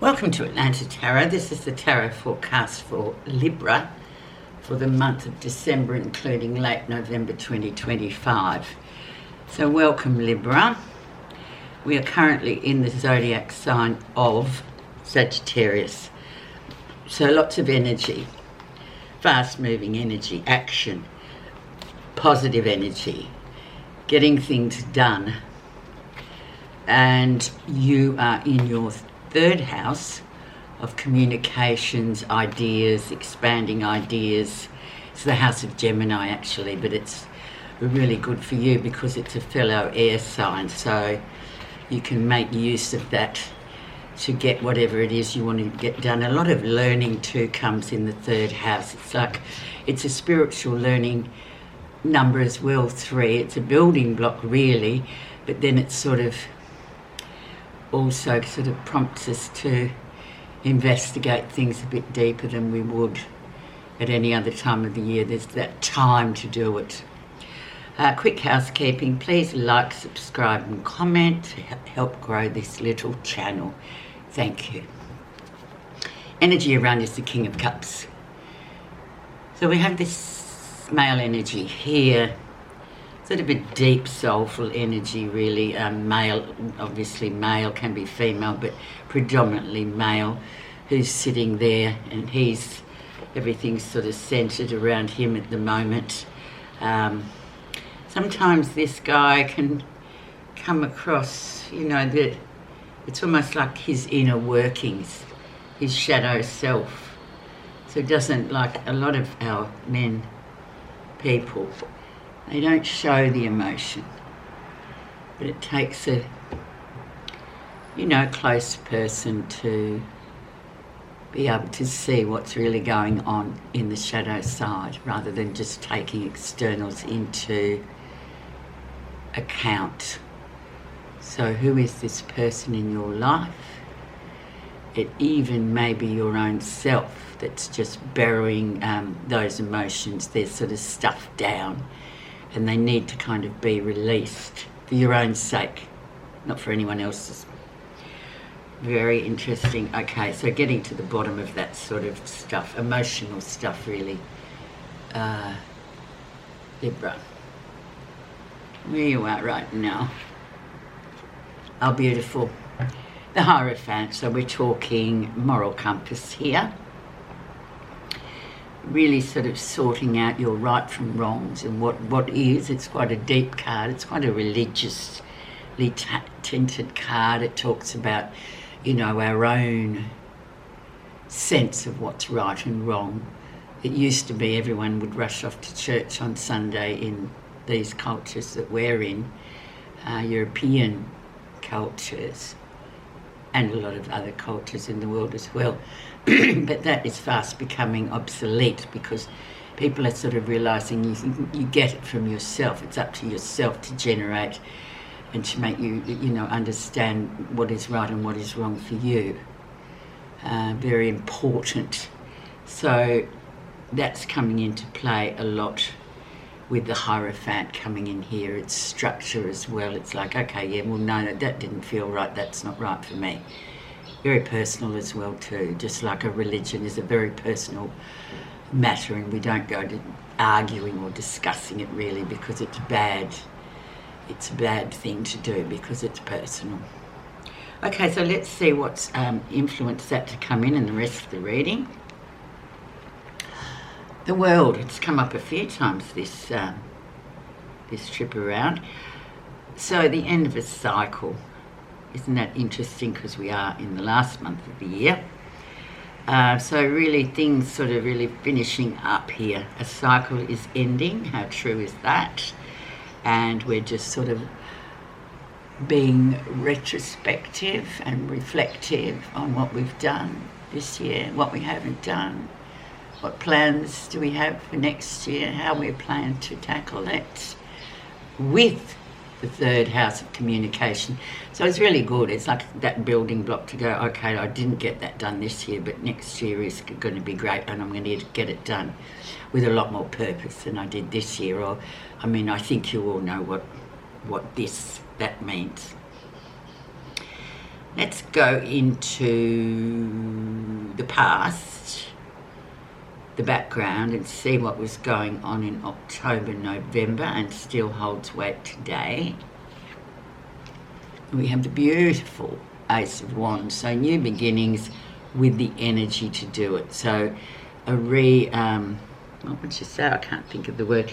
Welcome to Atlanta Tarot. This is the tarot forecast for Libra for the month of December, including late November 2025. So welcome, Libra. We are currently in the zodiac sign of Sagittarius. So lots of energy, fast-moving energy, action, positive energy, getting things done. And you are in your third house of communications, ideas, expanding ideas. It's the house of Gemini actually, but it's really good for you because it's a fellow air sign, so you can make use of that to get whatever it is you want to get done. A lot of learning too comes in the third house. It's a spiritual learning number as well, 3. It's a building block really, but then it's also prompts us to investigate things a bit deeper than we would at any other time of the year. There's that time to do it. Quick housekeeping, please like, subscribe and comment to help grow this little channel. Thank you. Energy around is the King of Cups. So we have this male energy here, sort of a deep, soulful energy, really. Male, obviously male, can be female, but predominantly male, who's sitting there, and everything's sort of centered around him at the moment. Sometimes this guy can come across, that it's almost like his inner workings, his shadow self. So it doesn't, like a lot of our people, they don't show the emotion, but it takes a, close person to be able to see what's really going on in the shadow side, rather than just taking externals into account. So who is this person in your life? It even may be your own self that's just burying those emotions. They're sort of stuffed down, and they need to kind of be released for your own sake, not for anyone else's. Very interesting. Okay, so getting to the bottom of that sort of stuff, emotional stuff really. Libra, where you at right now? Oh, beautiful. The Hierophant, so we're talking moral compass here. Really sort of sorting out your right from wrongs and what is. It's quite a deep card. It's quite a religiously tinted card. It talks about, our own sense of what's right and wrong. It used to be everyone would rush off to church on Sunday in these cultures that we're in, European cultures, and a lot of other cultures in the world as well. But that is fast becoming obsolete because people are sort of realising you get it from yourself. It's up to yourself to generate and to make you, understand what is right and what is wrong for you. Very important. So that's coming into play a lot with the Hierophant coming in here. It's structure as well. It's like, okay, yeah, well, no, that didn't feel right. That's not right for me. Very personal as well too. Just like a religion is a very personal matter, and we don't go to arguing or discussing it really because it's bad. It's a bad thing to do because it's personal. Okay, so let's see what's influenced that to come in the rest of the reading. The World, it's come up a few times this trip around. So the end of a cycle. Isn't that interesting, because we are in the last month of the year. So really things sort of really finishing up here. A cycle is ending. How true is that? And we're just sort of being retrospective and reflective on what we've done this year, what we haven't done, what plans do we have for next year, how we plan to tackle it with the third house of communication. So it's really good. It's like that building block to go, okay, I didn't get that done this year, but next year is going to be great, and I'm going to get it done with a lot more purpose than I did this year. Or, I think you all know what that means. Let's go into the past, the background, and see what was going on in October, November, and still holds weight today. We have the beautiful Ace of Wands, so new beginnings with the energy to do it. So a what would you say? I can't think of the word.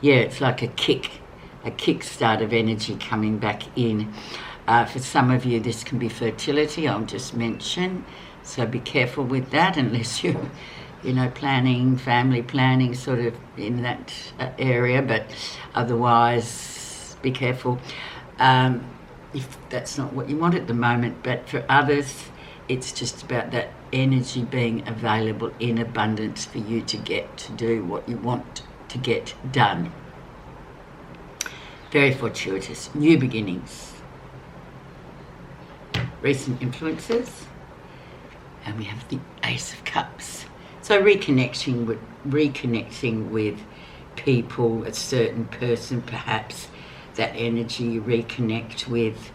Yeah, it's like a kickstart of energy coming back in. For some of you, this can be fertility, I'll just mention. So be careful with that, unless you're, planning, family planning, sort of in that area. But otherwise, be careful if that's not what you want at the moment. But for others, it's just about that energy being available in abundance for you to get to do what you want to get done. Very fortuitous. New beginnings. Recent influences. And we have the Ace of Cups. So reconnecting with people, a certain person perhaps, that energy you reconnect with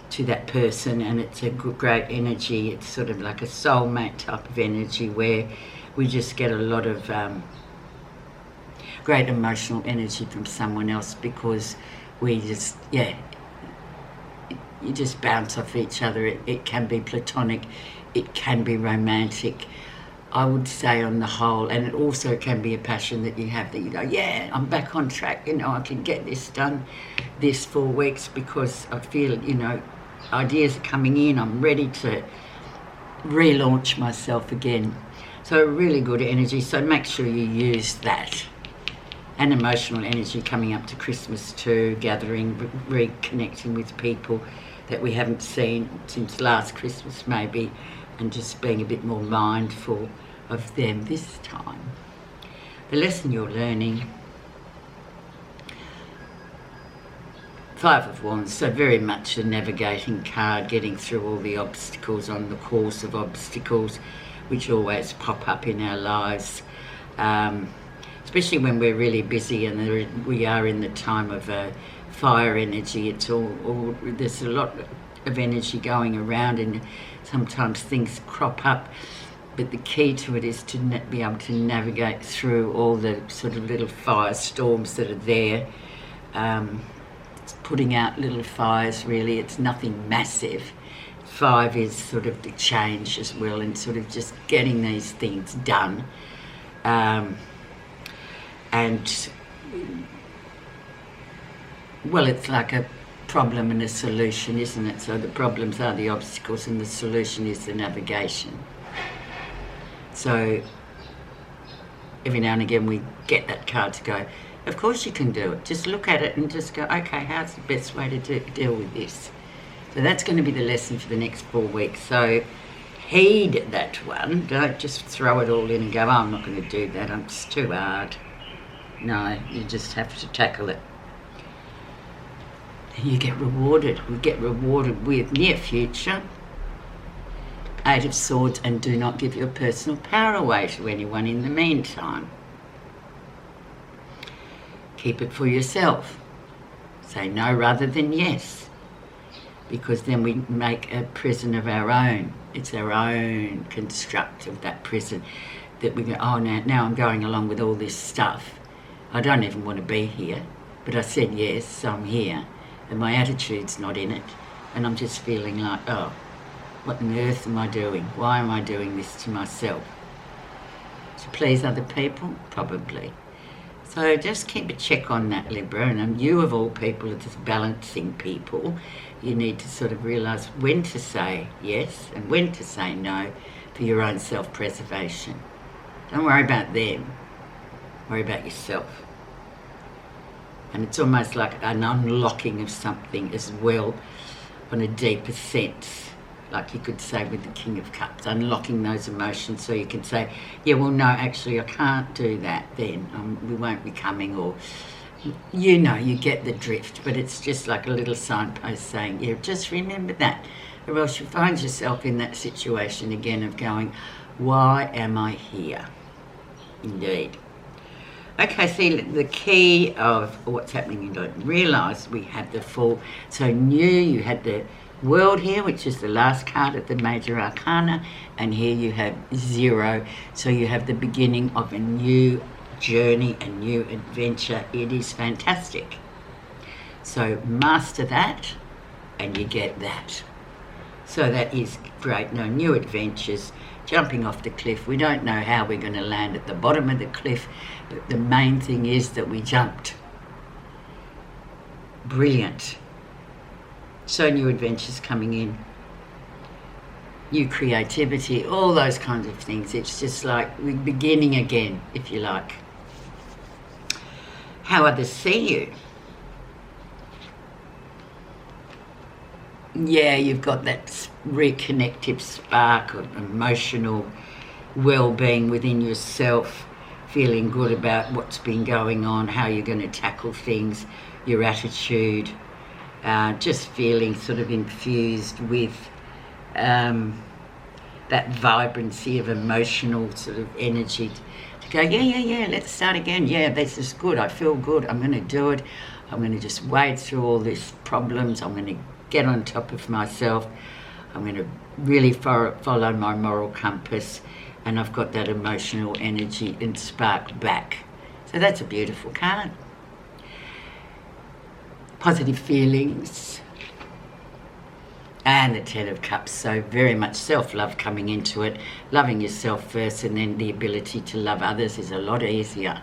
to that person, and it's a great energy. It's sort of like a soulmate type of energy where we just get a lot of great emotional energy from someone else, because we just, you just bounce off each other. It can be platonic, it can be romantic, I would say, on the whole. And it also can be a passion that you have, that you go, yeah, I'm back on track, I can get this done this 4 weeks, because I feel, ideas are coming in, I'm ready to relaunch myself again. So really good energy, so make sure you use that. And emotional energy coming up to Christmas too, gathering, reconnecting with people that we haven't seen since last Christmas maybe, and just being a bit more mindful of them this time. The lesson you're learning. 5 of Wands, so very much a navigating card, getting through all the obstacles on the course of obstacles which always pop up in our lives, especially when we're really busy and we are in the time of fire energy. It's all there's a lot of energy going around, and sometimes things crop up, but the key to it is to be able to navigate through all the sort of little firestorms that are there. It's putting out little fires, really. It's nothing massive. 5 is sort of the change as well, and sort of just getting these things done. And well, it's like a problem and a solution, isn't it? So the problems are the obstacles and the solution is the navigation. So every now and again we get that card to go, of course you can do it. Just look at it and just go, okay, how's the best way to deal with this? So that's going to be the lesson for the next 4 weeks. So heed that one. Don't just throw it all in and go, oh, I'm not going to do that, it's too hard. No, you just have to tackle it. And you get rewarded. We get rewarded with near future. 8 of Swords, and do not give your personal power away to anyone in the meantime. Keep it for yourself. Say no rather than yes, because then we make a prison of our own. It's our own construct of that prison that we go, oh, now I'm going along with all this stuff. I don't even want to be here, but I said yes, so I'm here, and my attitude's not in it, and I'm just feeling like, oh, what on earth am I doing? Why am I doing this to myself? To please other people? Probably. So just keep a check on that, Libra, and you of all people are just balancing people. You need to sort of realise when to say yes and when to say no for your own self-preservation. Don't worry about them, worry about yourself. And it's almost like an unlocking of something as well on a deeper sense. Like you could say with the King of Cups, unlocking those emotions, so you can say, yeah, well, no, actually, I can't do that then. We won't be coming, or, you get the drift. But it's just like a little signpost saying, yeah, just remember that. Or else you find yourself in that situation again of going, why am I here? Indeed. Okay, see, the key of what's happening, you don't realise we had the Fool. So you had the World here, which is the last card of the major arcana, and here you have 0. So you have the beginning of a new journey, a new adventure. It is fantastic. So master that and you get that. So that is great. No new adventures, jumping off the cliff. We don't know how we're going to land at the bottom of the cliff, but the main thing is that we jumped. Brilliant. So new adventures coming in, new creativity, all those kinds of things. It's just like we're beginning again, if you like. How others see you. Yeah, you've got that reconnective spark of emotional well-being within yourself, feeling good about what's been going on, how you're going to tackle things, your attitude, just feeling sort of infused with that vibrancy of emotional sort of energy to go, yeah, let's start again. Yeah, this is good. I feel good. I'm going to do it. I'm going to just wade through all these problems. I'm going to get on top of myself. I'm going to really follow my moral compass, and I've got that emotional energy and spark back. So that's a beautiful card. Positive feelings. And the 10 of Cups, so very much self-love coming into it. Loving yourself first, and then the ability to love others is a lot easier.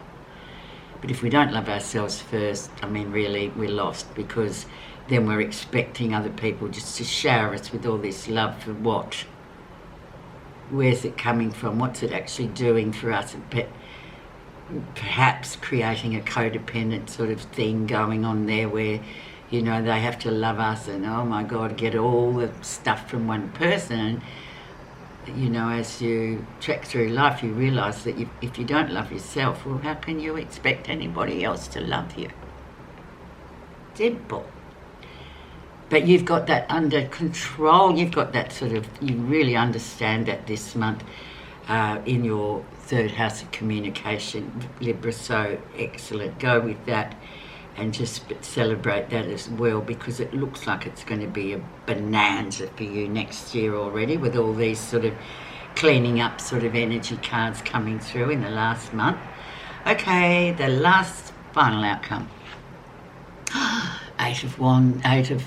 But if we don't love ourselves first, I mean, really, we're lost, because then we're expecting other people just to shower us with all this love for what? Where's it coming from? What's it actually doing for us? Perhaps creating a codependent sort of thing going on there where, you know, they have to love us and, oh my God, get all the stuff from one person. And, you know, as you trek through life, you realise that if you don't love yourself, well, how can you expect anybody else to love you? Simple. But you've got that under control. You've got that sort of, you really understand that this month in your 3rd house of communication, Libra, so excellent. Go with that and just celebrate that as well, because it looks like it's going to be a bonanza for you next year already, with all these sort of cleaning up sort of energy cards coming through in the last month. Okay, the last final outcome. 8 of Wands, 8 of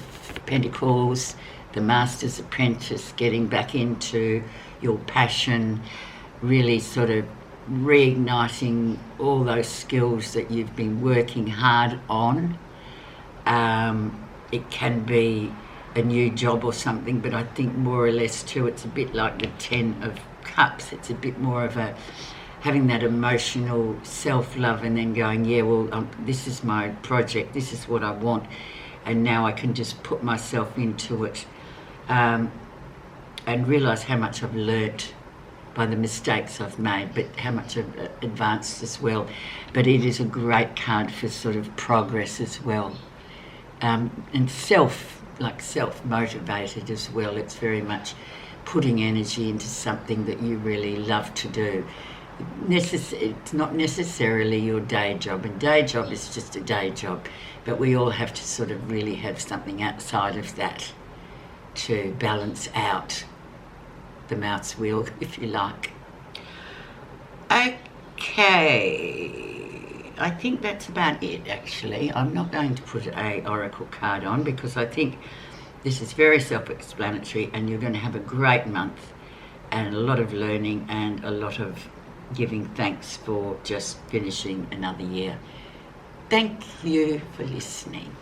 Pentacles, the Master's Apprentice, getting back into your passion, really sort of reigniting all those skills that you've been working hard on. It can be a new job or something, but I think more or less too, it's a bit like the 10 of Cups. It's a bit more of a having that emotional self-love, and then going, yeah, well, this is my project, this is what I want, and now I can just put myself into it, and realise how much I've learnt by the mistakes I've made, but how much I've advanced as well. But it is a great card for sort of progress as well, and self-motivated as well. It's very much putting energy into something that you really love to do. It's not necessarily your day job, and day job is just a day job, but we all have to sort of really have something outside of that to balance out the mouse wheel, if you like. Okay, I think that's about it actually. I'm not going to put a oracle card on, because I think this is very self-explanatory, and you're going to have a great month and a lot of learning and a lot of giving thanks for just finishing another year. Thank you for listening.